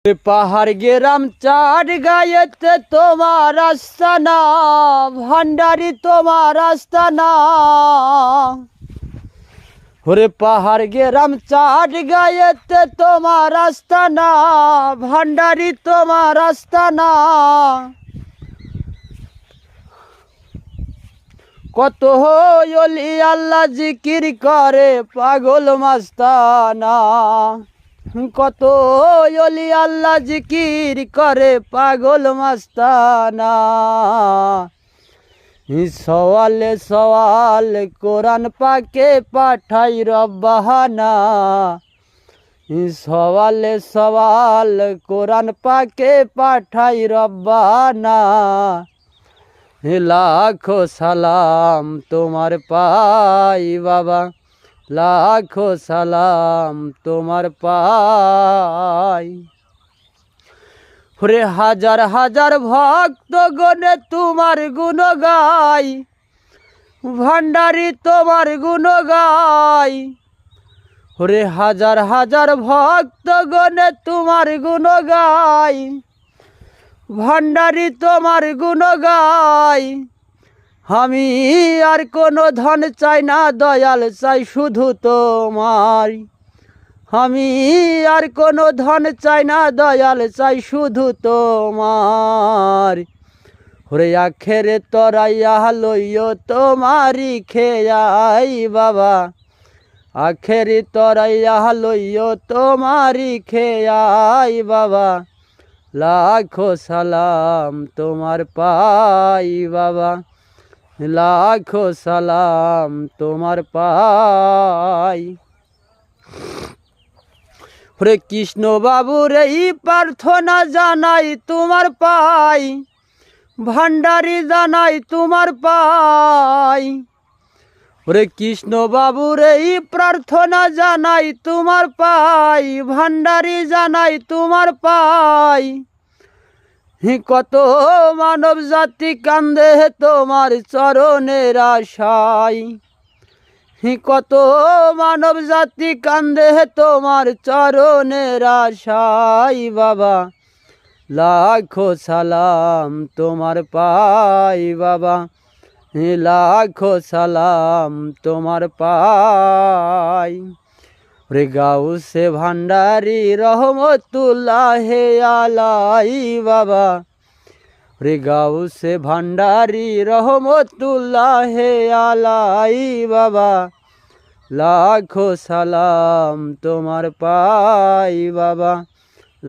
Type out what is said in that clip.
পাহাড় গেরাম চার গায়েতে তোমার আস্তানা, ভান্ডারি তোমার আস্তানা। ওরে পাহাড় গেরাম চার গায়েতে তোমার আস্তানা, ভান্ডারি তোমার আস্তানা। কত ওলি আল্লাহ জিকির করে পাগল মাস্তানা, কত ওলি আল্লাহ জিকির করে পাগল মাস্তানা। সওয়ালে সওয়াল কোরআন পাকে পাঠাই রব্বানা, সওয়ালে সওয়াল কোরআন পাকে পাঠাই রব্বানা। লাখো সালাম তোমার পাই বাবা, লাখো সালাম তোমার পাই। রে হাজার হাজার ভক্ত গণে তোমার গুণ গাই, ভান্ডারি তোমার গুণ গাই। রে হাজার হাজার ভক্ত গণে তোমার গুণ গাই, ভান্ডারি তোমার গুণ গাই। আমি আর কোনো ধন চাই না দয়াল, চাই শুধু তোমার। আমি আর কোনো ধন চাই না দয়াল, চাই শুধু তোমার। ওরে আখেরে তরাইয়া লইও তোমারি খেয়াই বাবা, আখেরে তরাইয়া লইও তোমারি খেয়াই বাবা। লাখো সালাম তোমার পাই বাবা, লাখো সালাম তোমার পাই। রে কৃষ্ণ বাবুর এই প্রার্থনা জানাই তোমার পাই, ভান্ডারি জানাই তোমার পাই। রে কৃষ্ণ বাবুর এই প্রার্থনা জানাই তোমার পাই, ভান্ডারি জানাই তোমার পাই। কত মানব জাতি কান্দে তোমার চরণের আশায়, কত মানব জাতি কান্দে তোমার চরণের আশায় বাবা। লাখো সালাম তোমার পাই বাবা, লাখো সালাম তোমার পাই। রে গাউসে ভান্ডারি রহমতুল্লাহ আলাই বাবা, রে গাউসে ভান্ডারি রহমতুল্লাহ আলাই বাবা। লাখো সালাম তোমার পাই বাবা।